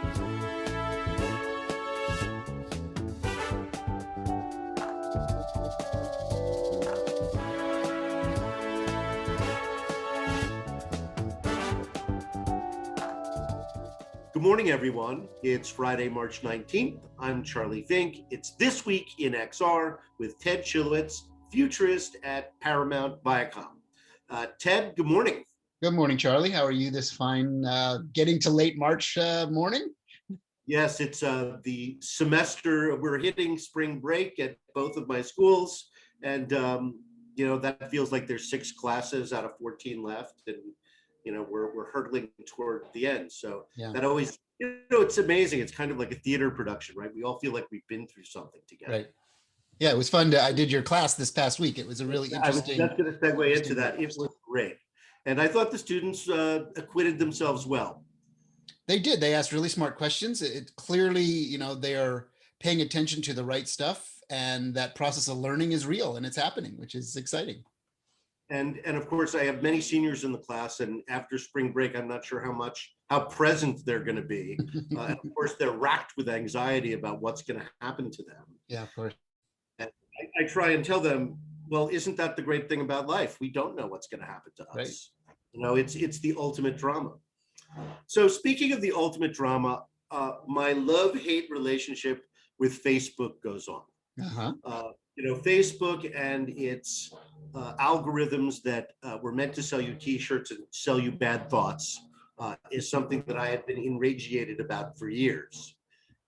Good morning, everyone. It's Friday, March 19th. I'm Charlie Fink. It's This Week in XR with Ted Schilowitz, Futurist at Paramount Viacom. Ted, good morning. Good morning, Charlie. How are you this fine, getting to late March morning? Yes, it's the semester. We're hitting spring break at both of my schools. And, that feels like there's 6 classes out of 14 left. And we're hurtling toward the end. So that always, it's amazing. It's kind of like a theater production, right? We all feel like we've been through something together. Right. Yeah, it was fun. I did your class this past week. It was a really interesting. I was just going to segue into that. It was great. And I thought the students acquitted themselves well. They did. They asked really smart questions. It clearly, they are paying attention to the right stuff, and that process of learning is real and it's happening, which is exciting. And of course, I have many seniors in the class, and after spring break, I'm not sure how present they're going to be. And of course, they're racked with anxiety about what's going to happen to them. Yeah, of course. And I try and tell them, well, isn't that the great thing about life? We don't know what's going to happen to us. Right. It's the ultimate drama. So speaking of the ultimate drama, my love-hate relationship with Facebook goes on. Facebook and its algorithms that were meant to sell you t-shirts and sell you bad thoughts is something that I have been enragiated about for years.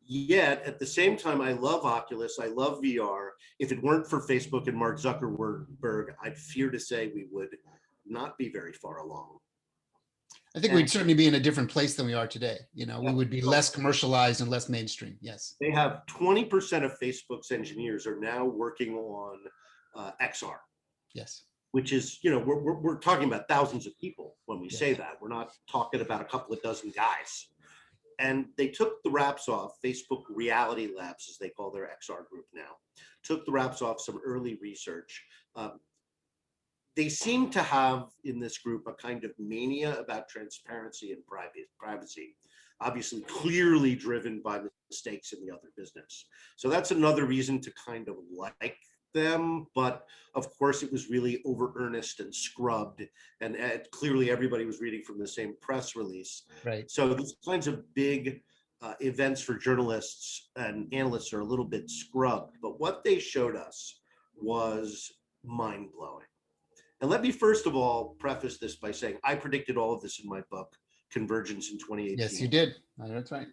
Yet at the same time, I love Oculus, I love VR. If it weren't for Facebook and Mark Zuckerberg, I'd fear to say we would not be very far along. I think we'd certainly be in a different place than we are today. We would be less commercialized and less mainstream. Yes. They have 20% of Facebook's engineers are now working on XR. Yes. Which is, we're talking about thousands of people when we say that. We're not talking about a couple of dozen guys. And they took the wraps off, Facebook Reality Labs, as they call their XR group now, took the wraps off some early research. They seem to have in this group a kind of mania about transparency and privacy, obviously clearly driven by mistakes in the other business. So that's another reason to kind of like them, but of course it was really over earnest and scrubbed, and clearly everybody was reading from the same press release. Right. So these kinds of big events for journalists and analysts are a little bit scrubbed, but what they showed us was mind-blowing. And let me first of all preface this by saying I predicted all of this in my book, Convergence in 2018. Yes, you did. That's right.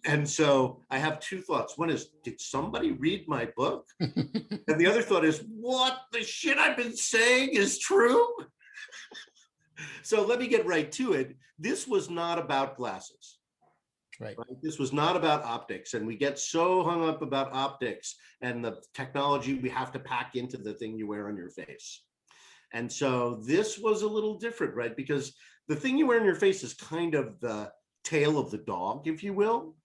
And so I have 2 thoughts. One is, did somebody read my book? And the other thought is, what? The shit I've been saying is true? So let me get right to it. This was not about glasses. Right. This was not about optics. And we get so hung up about optics and the technology we have to pack into the thing you wear on your face. And so this was a little different, right? Because the thing you wear on your face is kind of the tail of the dog, if you will.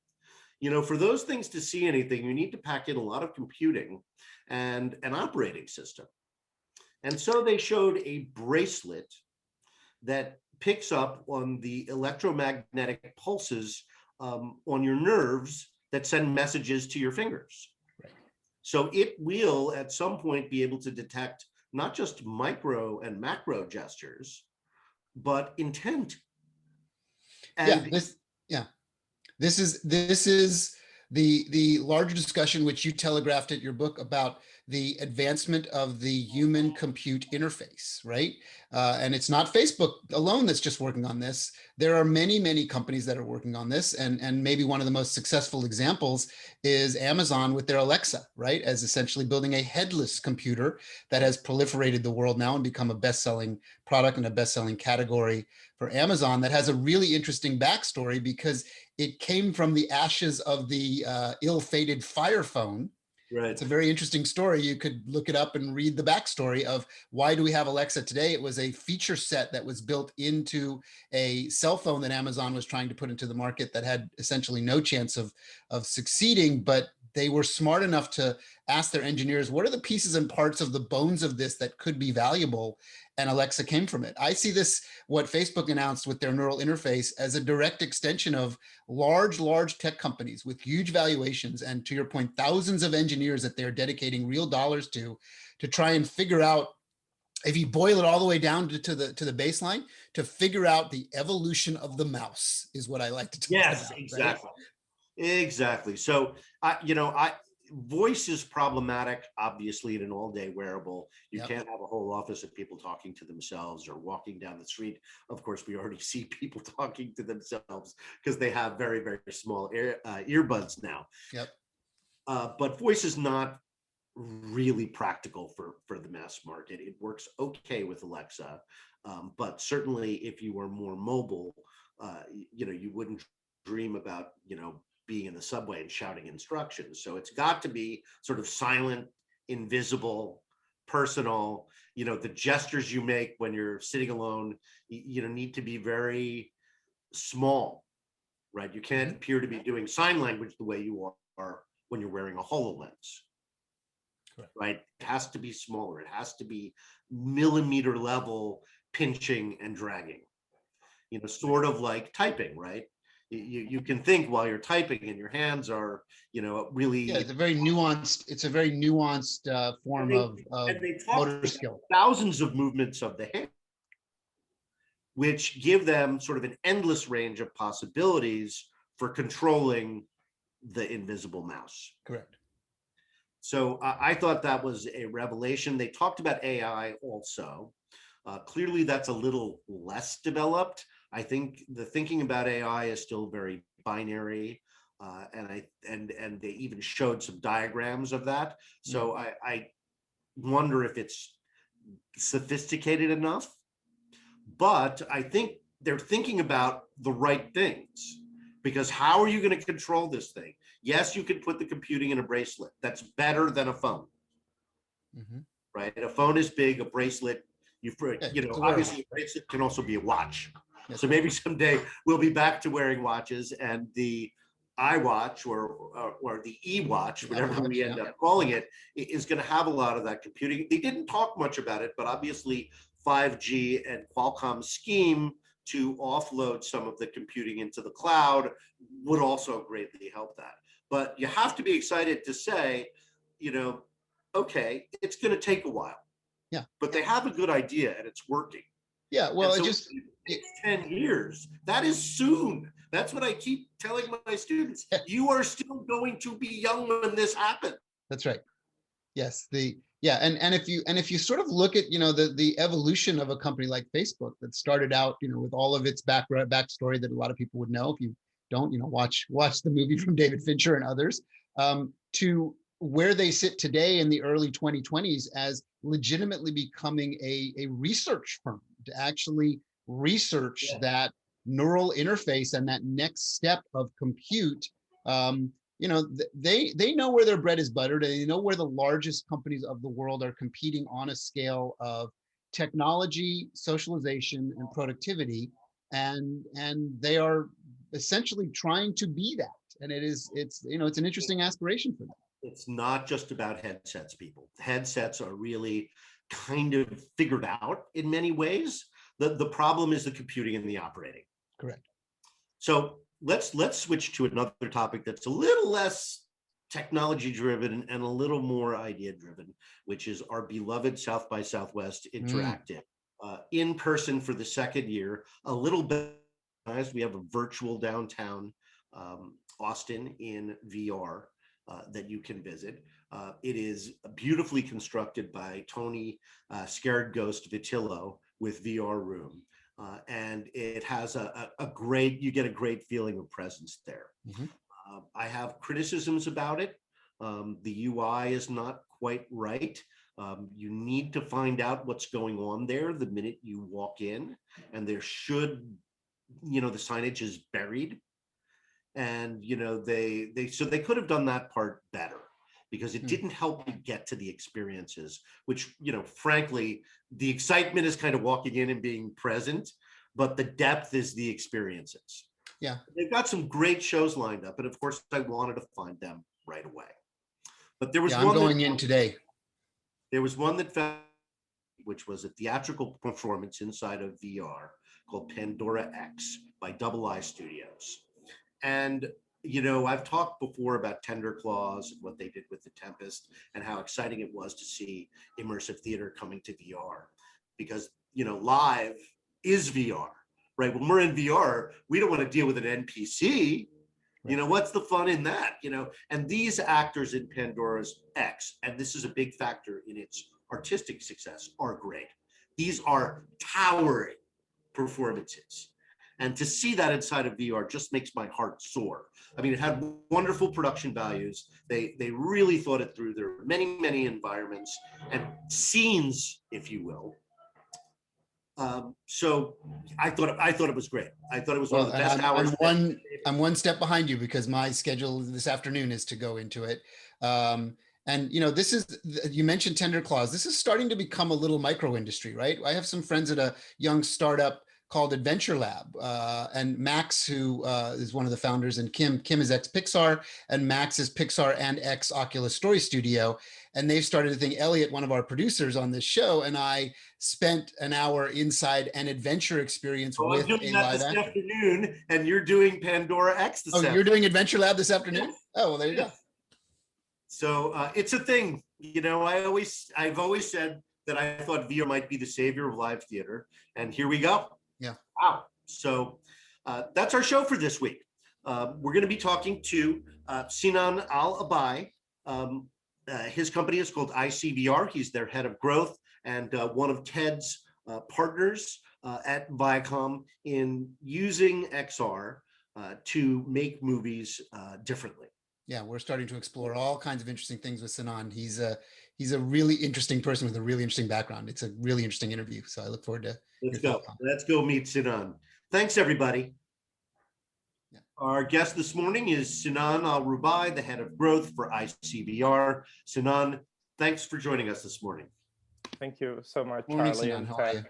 For those things to see anything, you need to pack in a lot of computing and an operating system. And so they showed a bracelet that picks up on the electromagnetic pulses on your nerves that send messages to your fingers. Right. So it will at some point be able to detect not just micro and macro gestures, but intent. And This is the larger discussion which you telegraphed at your book about the advancement of the human compute interface, right? And it's not Facebook alone that's just working on this. There are many, many companies that are working on this. And maybe one of the most successful examples is Amazon with their Alexa, right? As essentially building a headless computer that has proliferated the world now and become a best-selling product and a best-selling category for Amazon that has a really interesting backstory because it came from the ashes of the ill-fated Fire phone. Right. It's a very interesting story. You could look it up and read the backstory of why do we have Alexa today. It was a feature set that was built into a cell phone that Amazon was trying to put into the market that had essentially no chance of succeeding, but they were smart enough to ask their engineers, what are the pieces and parts of the bones of this that could be valuable? And Alexa came from it. I see this, what Facebook announced with their neural interface, as a direct extension of large tech companies with huge valuations. And to your point, thousands of engineers that they're dedicating real dollars to try and figure out, if you boil it all the way down to the baseline, to figure out the evolution of the mouse is what I like to talk Yes, about. exactly. Right? Exactly. So, voice is problematic, obviously, in an all-day wearable. You Yep. can't have a whole office of people talking to themselves or walking down the street. Of course, we already see people talking to themselves because they have very, very small earbuds now. Yep. But voice is not really practical for the mass market. It works okay with Alexa, but certainly if you are more mobile, you wouldn't dream about, being in the subway and shouting instructions. So it's got to be sort of silent, invisible, personal. The gestures you make when you're sitting alone, need to be very small, right? You can't appear to be doing sign language the way you are when you're wearing a HoloLens. Correct. Right? It has to be smaller. It has to be millimeter level pinching and dragging, sort of like typing, right? You can think while you're typing and your hands are, really. Yeah, it's a very nuanced form of and they talk motor skill. Thousands of movements of the hand, which give them sort of an endless range of possibilities for controlling the invisible mouse. Correct. So I thought that was a revelation. They talked about AI also. Clearly, that's a little less developed. I think the thinking about AI is still very binary, and they even showed some diagrams of that. So I wonder if it's sophisticated enough. But I think they're thinking about the right things, because how are you going to control this thing? Yes, you can put the computing in a bracelet. That's better than a phone, right? A phone is big. A bracelet, obviously a bracelet can also be a watch. So maybe someday we'll be back to wearing watches, and the iWatch or the e-watch, whatever we end up calling it, is going to have a lot of that computing. They didn't talk much about it, but obviously 5G and Qualcomm's scheme to offload some of the computing into the cloud would also greatly help that. But you have to be excited to say, okay, it's going to take a while. Yeah. But they have a good idea and it's working. Yeah. Well, it's 10 years. That is soon. That's what I keep telling my students. You are still going to be young when this happens. That's right. Yes. And if you sort of look at, the evolution of a company like Facebook that started out, with all of its backstory that a lot of people would know. If you don't, watch the movie from David Fincher and others, to where they sit today in the early 2020s as legitimately becoming a research firm to actually research that neural interface and that next step of compute. They know where their bread is buttered, and they know where the largest companies of the world are competing on a scale of technology, socialization, and productivity, and they are essentially trying to be that. And it's an interesting aspiration for them. It's not just about headsets, people. Headsets are really kind of figured out in many ways. The problem is the computing and the operating. Correct. So let's switch to another topic that's a little less technology driven and a little more idea driven, which is our beloved South by Southwest Interactive. In person for the second year, a little bit. We have a virtual downtown Austin in VR that you can visit. It is beautifully constructed by Tony Scared Ghost Vitillo with VR Room. And it has you get a great feeling of presence there. I have criticisms about it. The UI is not quite right. You need to find out what's going on there the minute you walk in, and there should, the signage is buried. And, they could have done that part better, because it didn't help you get to the experiences, which, frankly, the excitement is kind of walking in and being present, but the depth is the experiences. Yeah. They've got some great shows lined up. And of course, I wanted to find them right away. But there was Yeah, I'm one going in today. There was one that found, which was a theatrical performance inside of VR called Pandora X by Double I Studios. And, you know, I've talked before about Tender Claws and what they did with The Tempest and how exciting it was to see immersive theater coming to VR because, you know, live is VR, right? When we're in VR, we don't want to deal with an NPC. You know, what's the fun in that? You know, and these actors in Pandora's X, and this is a big factor in its artistic success, are great. These are towering performances. And to see that inside of VR just makes my heart soar. I mean, it had wonderful production values. They really thought it through. There were many, many environments and scenes, if you will. So I thought it was great. I thought it was one of the best hours. I'm one step behind you because my schedule this afternoon is to go into it. And you know, this is, you mentioned Tender Claws. This is starting to become a little micro industry, right? I have some friends at a young startup called Adventure Lab, and Max, who is one of the founders, and Kim is ex-Pixar, and Max is Pixar and ex-Oculus Story Studio. And they've started a thing. Elliot, one of our producers on this show, and I spent an hour inside an adventure experience with I'm doing a that live this actor. afternoon, and you're doing Pandora X this afternoon. You're doing Adventure Lab this afternoon? Yes. Oh, well, there you go. So it's a thing. You know, I've always said that I thought VR might be the savior of live theater, and here we go. Yeah. Wow. So that's our show for this week. We're going to be talking to Sinan AlRubaye. His company is called ICVR. He's their head of growth and one of Ted's partners at Viacom in using XR to make movies differently. Yeah, we're starting to explore all kinds of interesting things with Sinan. He's a really interesting person with a really interesting background. It's a really interesting interview. So I look forward to. Let's go meet Sinan. Thanks, everybody. Yeah. Our guest this morning is Sinan AlRubaye, the head of growth for ICVR. Sinan, thanks for joining us this morning. Thank you so much, Morning, Charlie. Sinan. How are you?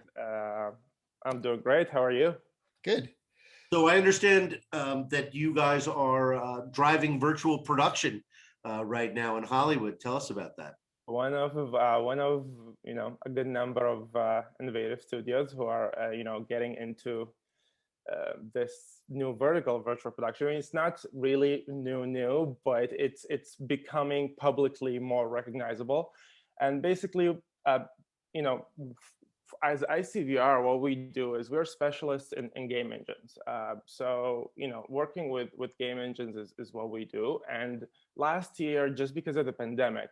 I'm doing great. How are you? Good. So I understand that you guys are driving virtual production right now in Hollywood. Tell us about that. One of you know, a good number of innovative studios who are getting into this new vertical virtual production. I mean, it's not really new, but it's becoming publicly more recognizable. And basically, you know, as ICVR, what we do is we're specialists in game engines. So, you know, working with game engines is what we do. And last year, just because of the pandemic,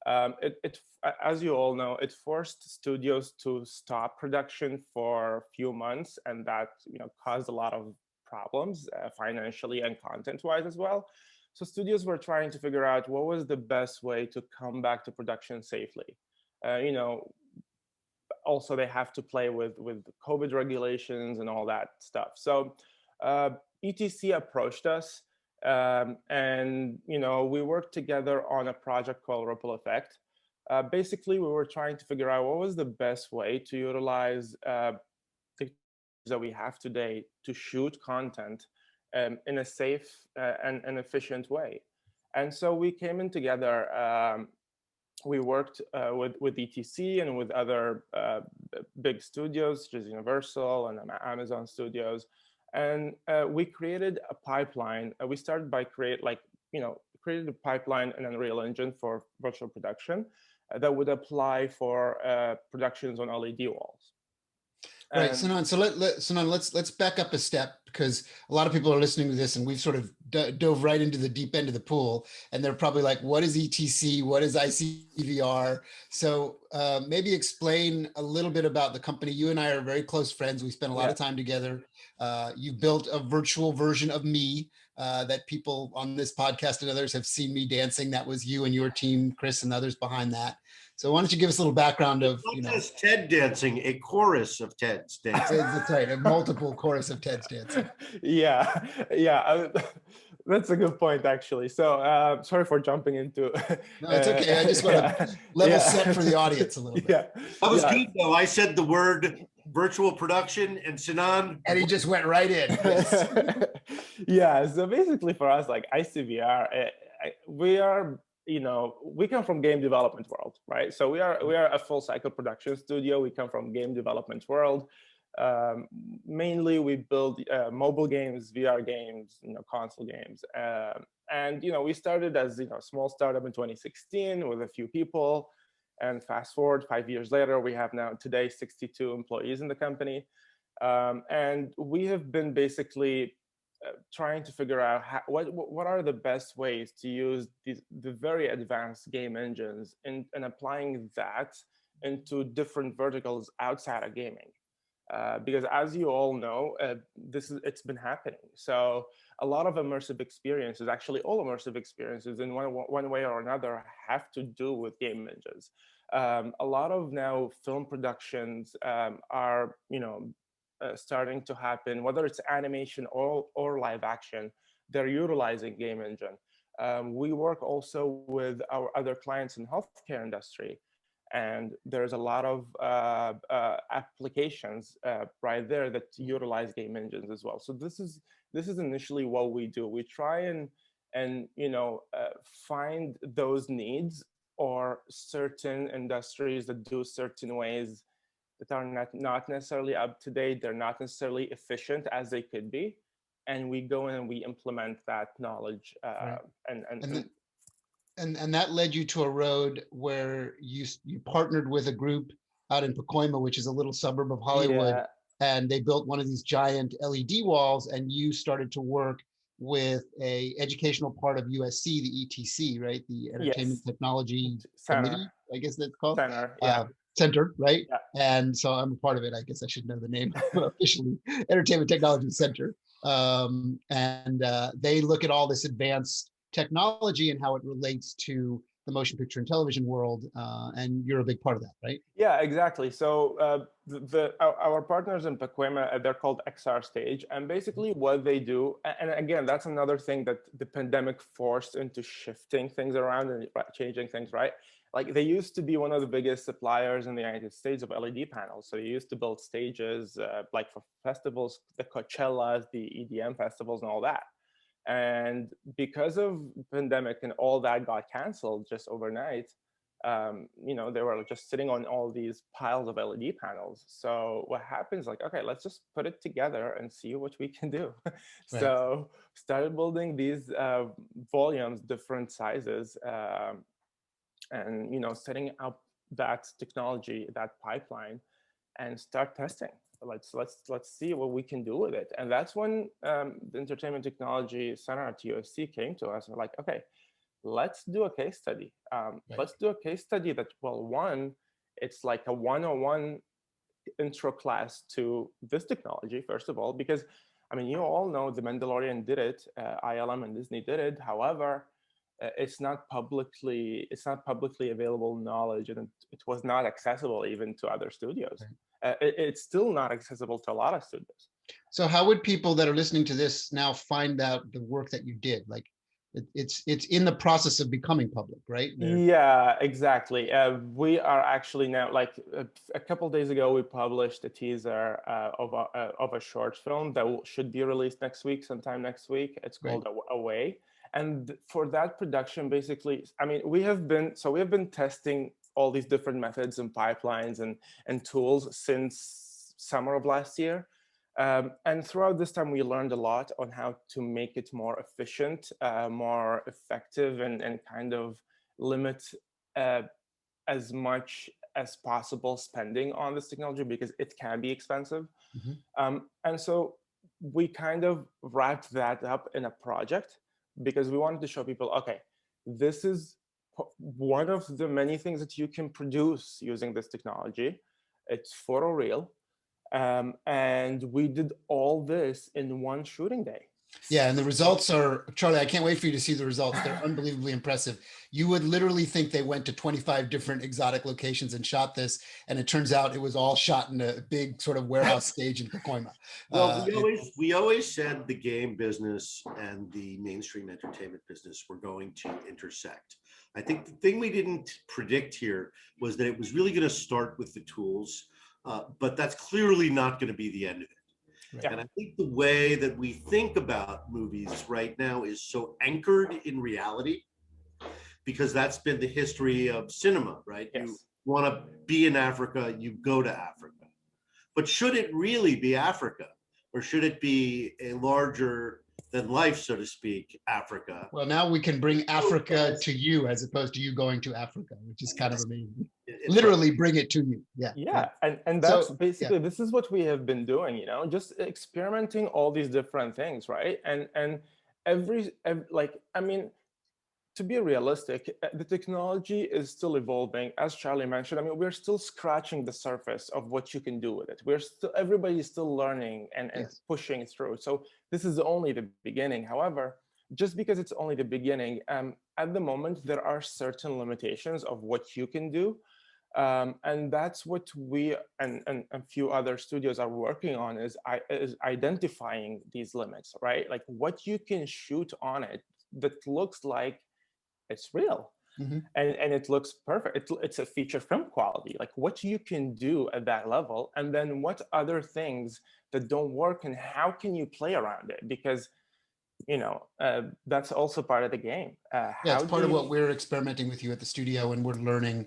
as you all know, it forced studios to stop production for a few months, and that, you know, caused a lot of problems financially and content-wise as well. So studios were trying to figure out what was the best way to come back to production safely. You know, also they have to play with COVID regulations and all that stuff. So ETC approached us, and you know, we worked together on a project called Ripple Effect. Basically, we were trying to figure out what was the best way to utilize the that we have today to shoot content in a safe and efficient way. And so we came in together. We worked with ETC and with other big studios, such as Universal and Amazon Studios, and we created a pipeline. We started by created a pipeline in Unreal Engine for virtual production that would apply for productions on LED walls. Right, Sinan. So Sinan, let's back up a step, because a lot of people are listening to this, and we've sort of dove right into the deep end of the pool, and they're probably like, "What is ETC? What is ICVR?" So maybe explain a little bit about the company. You and I are very close friends. We spent a lot of time together. You built a virtual version of me that people on this podcast and others have seen me dancing. That was you and your team, Chris, and others behind that. So why don't you give us a little background of, you know, just Ted dancing, a chorus of Ted's dancing. That's right, a multiple chorus of Ted's dancing. Yeah, that's a good point, actually. So sorry for jumping into. No, it's okay. I just want to level set for the audience a little bit. Yeah, that was good though. I said the word virtual production, and Sinan, and he just went right in. Yeah. So basically, for us, like ICVR, we are we come from game development world, right? So we are a full cycle production studio. We come from game development world. Mainly we build mobile games, VR games, console games. And we started as a small startup in 2016 with a few people. And fast forward 5 years later, we have now today 62 employees in the company. And we have been basically trying to figure out what are the best ways to use the very advanced game engines and applying that into different verticals outside of gaming. Because as you all know, it's been happening. So a lot of immersive experiences, actually all immersive experiences in one way or another, have to do with game engines. A lot of now film productions are, starting to happen, whether it's animation or live action, they're utilizing game engine. We work also with our other clients in healthcare industry. And there's a lot of applications right there that utilize game engines as well. So this is initially what we do. We try and find those needs or certain industries that do certain ways that are not necessarily up to date. They're not necessarily efficient as they could be, and we go in and we implement that knowledge. Right. And that led you to a road where you partnered with a group out in Pacoima, which is a little suburb of Hollywood, yeah. And they built one of these giant LED walls, and you started to work with a educational part of USC, the ETC, right? The Entertainment Yes. Technology Center. Committee, I guess that's called. Center, yeah. Center, right? Yeah. And so I'm a part of it. I guess I should know the name officially, Entertainment Technology Center. And they look at all this advanced technology and how it relates to the motion picture and television world, and you're a big part of that, right? Yeah, exactly. So our partners in Pacoima, they're called XR Stage, and basically what they do, and again, that's another thing that the pandemic forced into shifting things around and changing things, right? Like they used to be one of the biggest suppliers in the United States of LED panels. So they used to build stages like for festivals, the Coachellas, the EDM festivals, and all that. And because of pandemic and all that got canceled just overnight, they were just sitting on all these piles of LED panels. So what happens, like, okay, let's just put it together and see what we can do. Right. So started building these volumes, different sizes, and setting up that technology, that pipeline, and start testing. Let's see what we can do with it. And that's when the Entertainment Technology Center at USC came to us and like, okay, let's do a case study. Let's do a case study that, well, one, it's like a 101 intro class to this technology, first of all, because I mean, you all know The Mandalorian did it, ILM and Disney did it. However, it's not publicly available knowledge, and it was not accessible even to other studios. Right. It's still not accessible to a lot of studios. So how would people that are listening to this now find out the work that you did? Like it's in the process of becoming public, right? Yeah, exactly. We are actually now, like a couple of days ago, we published a teaser of a short film that should be released sometime next week. It's called Away. And for that production, basically, I mean, we have been testing all these different methods and pipelines and tools since summer of last year. And throughout this time, we learned a lot on how to make it more efficient, more effective, and kind of limit as much as possible spending on this technology because it can be expensive. Mm-hmm. And so we kind of wrapped that up in a project because we wanted to show people, okay, this is one of the many things that you can produce using this technology. It's photoreal. And we did all this in one shooting day. Yeah, and the results are, Charlie, I can't wait for you to see the results. They're unbelievably impressive. You would literally think they went to 25 different exotic locations and shot this, and it turns out it was all shot in a big sort of warehouse stage in Pacoima. Well, we always said the game business and the mainstream entertainment business were going to intersect. I think the thing we didn't predict here was that it was really going to start with the tools, but that's clearly not going to be the end of it. Right. And I think the way that we think about movies right now is so anchored in reality because that's been the history of cinema, right? Yes. You want to be in Africa, you go to Africa. But should it really be Africa, or should it be a larger than life, so to speak, Africa? Well, now we can bring Africa to you as opposed to you going to Africa, which is kind of amazing. It's Literally bring it to you. Yeah. Yeah, and So, that's basically this is what we have been doing, you know, just experimenting all these different things, right? And every like, I mean, to be realistic, the technology is still evolving, as Charlie mentioned. I mean, we're still scratching the surface of what you can do with it. We're still, everybody is still learning and Yes. pushing through. So this is only the beginning. However, just because it's only the beginning, at the moment, there are certain limitations of what you can do. And that's what we and a few other studios are working on is identifying these limits, right? Like what you can shoot on it that looks like it's real. Mhm. And it looks perfect. It's a feature film quality, like what you can do at that level, and then what other things that don't work and how can you play around it, because you know that's also part of the game. Yeah, How it's part of what we're experimenting with you at the studio, and we're learning.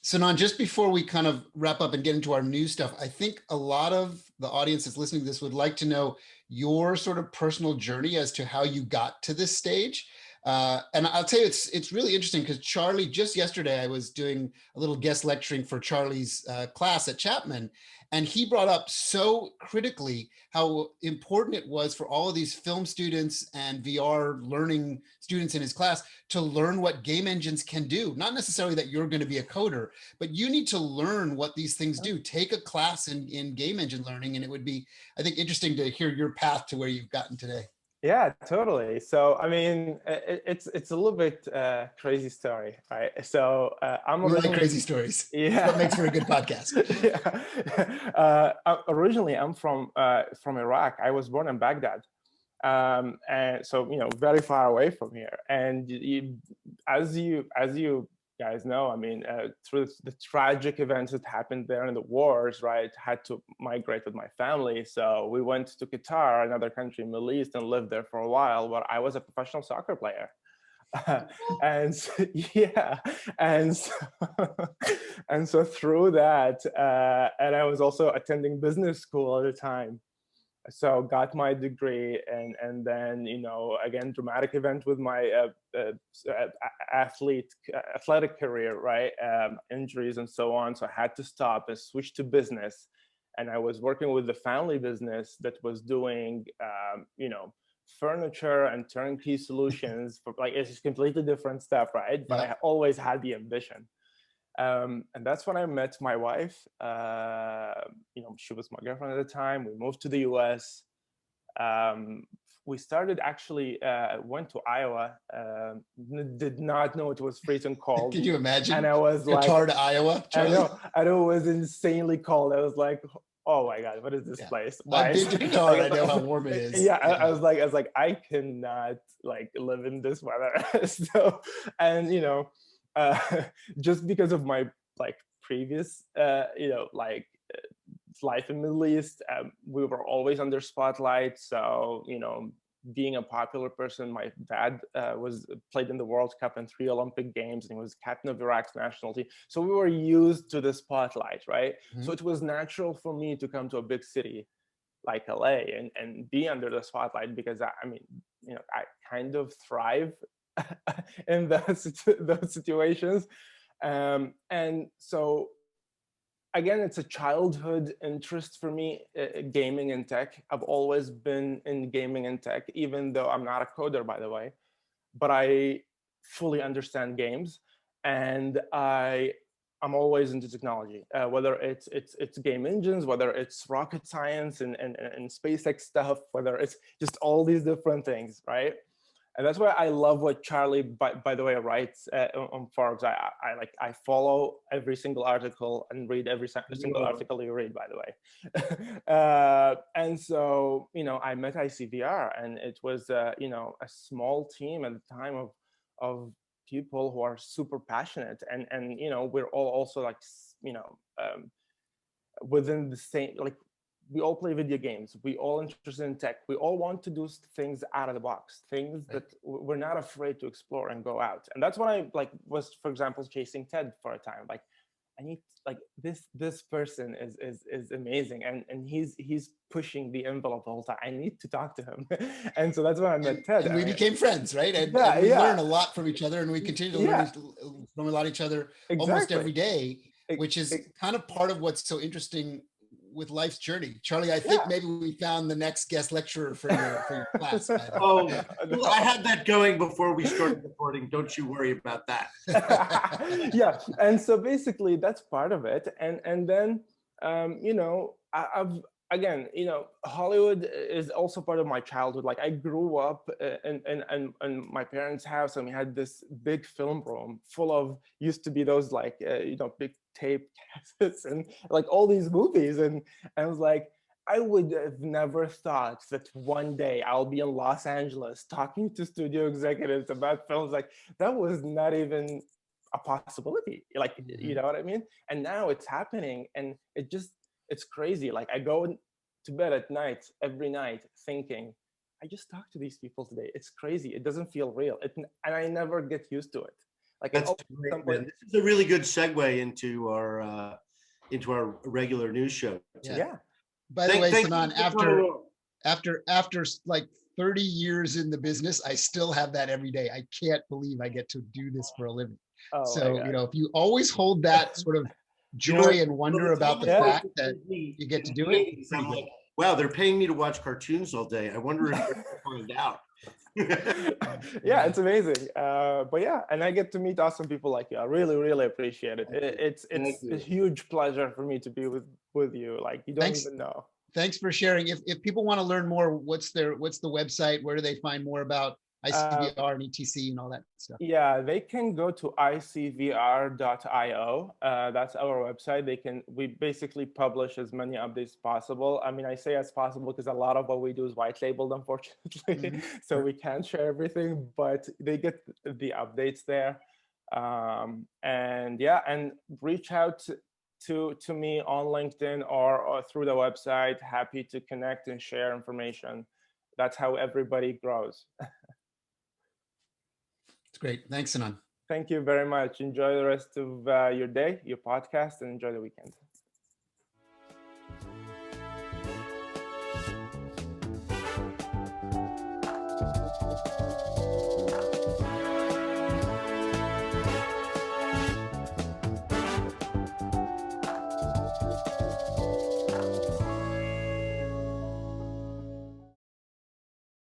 Sinan, just before we kind of wrap up and get into our new stuff, I think a lot of the audience that's listening to this would like to know your sort of personal journey as to how you got to this stage. And I'll tell you, it's really interesting because Charlie, just yesterday, I was doing a little guest lecturing for Charlie's class at Chapman, and he brought up so critically how important it was for all of these film students and VR learning students in his class to learn what game engines can do. Not necessarily that you're going to be a coder, but you need to learn what these things do. Take a class in game engine learning, and it would be, I think, interesting to hear your path to where you've gotten today. Yeah, totally. So, I mean, it's a little bit crazy story, right? So, I'm We like originally crazy stories. yeah, That's what makes for a good podcast. yeah. Originally, I'm from Iraq. I was born in Baghdad, and so you know, very far away from here. And as you guys know, I mean, through the tragic events that happened there in the wars, right? Had to migrate with my family, so we went to Qatar, another country in the Middle East, and lived there for a while. Where I was a professional soccer player. And so, yeah, and so, and so through that, and I was also attending business school at the time. So got my degree, and then you know, again, dramatic event with my athletic career, right? Injuries and so on. So I had to stop and switch to business, and I was working with the family business that was doing you know, furniture and turnkey solutions for, like, it's completely different stuff, right? But I always had the ambition. And that's when I met my wife. You know, she was my girlfriend at the time. We moved to the US. We started actually, went to Iowa, did not know it was freezing cold. Can you imagine? And I was like, Qatar to Iowa, Charlie? I know it was insanely cold. I was like, oh my God, what is this place? I've been to Qatar, I know how warm it is. Yeah, I was like, I cannot like live in this weather. So, and you know, just because of my like previous you know, like life in Middle East, we were always under spotlight. So you know, being a popular person, my dad was played in the World Cup and 3 Olympic Games, and he was captain of Iraq's national team. So we were used to the spotlight, right? Mm-hmm. So it was natural for me to come to a big city like LA and be under the spotlight, because I mean, you know, I kind of thrive in those situations. And so again, it's a childhood interest for me, gaming and tech. I've always been in gaming and tech, even though I'm not a coder, by the way, but I fully understand games, and I'm always into technology, whether it's game engines, whether it's rocket science and SpaceX stuff, whether it's just all these different things, right? And that's why I love what Charlie, by the way, writes on Forbes. I follow every single article and read every single article you read, by the way. And so, you know, I met ICVR, and it was, you know, a small team at the time of people who are super passionate, and you know, we're all also like, you know, within the same, like, we all play video games. We all interested in tech. We all want to do things out of the box, things that we're not afraid to explore and go out. And that's what I like was, for example, chasing TED for a time. Like, I need like this person is amazing, and he's pushing the envelope the whole time. I need to talk to him. And so that's when I met TED. And we became friends, right? And we learn a lot from each other, and we continue to learn from a lot of each other almost every day, which is kind of part of what's so interesting with life's journey. Charlie, I think maybe we found the next guest lecturer for your class. Oh, well, I had that going before we started recording. Don't you worry about that. Yeah, and so basically that's part of it. And then, you know, I've again, you know, Hollywood is also part of my childhood. Like I grew up in my parents' house, and we had this big film room full of, used to be those like, you know, big tape cassettes and like all these movies. And I was like, I would have never thought that one day I'll be in Los Angeles talking to studio executives about films. Like that was not even a possibility. Like, you know what I mean? And now it's happening, and it's crazy. Like I go to bed at night, every night thinking, I just talked to these people today. It's crazy. It doesn't feel real. And I never get used to it. Like that's great, man. This is a really good segue into our regular news show. Yeah. By the way, Sinan, after like 30 years in the business, I still have that every day. I can't believe I get to do this for a living. So, you know, if you always hold that sort of joy and wonder about the fact that you get to do it. I'm like, wow, they're paying me to watch cartoons all day. I wonder if they're going to find out. Yeah, it's amazing. But yeah, and I get to meet awesome people like you. I really, really appreciate it. It's a huge pleasure for me to be with you. Like you don't even know. Thanks for sharing. If people want to learn more, what's the website? Where do they find more about ICVR and ETC and all that stuff? Yeah, they can go to icvr.io. That's our website. We basically publish as many updates as possible. I mean, I say as possible because a lot of what we do is white labeled, unfortunately. So we can't share everything, but they get the updates there. And yeah, and reach out to me on LinkedIn or through the website. Happy to connect and share information. That's how everybody grows. It's great. Thanks, Sinan. Thank you very much. Enjoy the rest of your day, your podcast, and enjoy the weekend.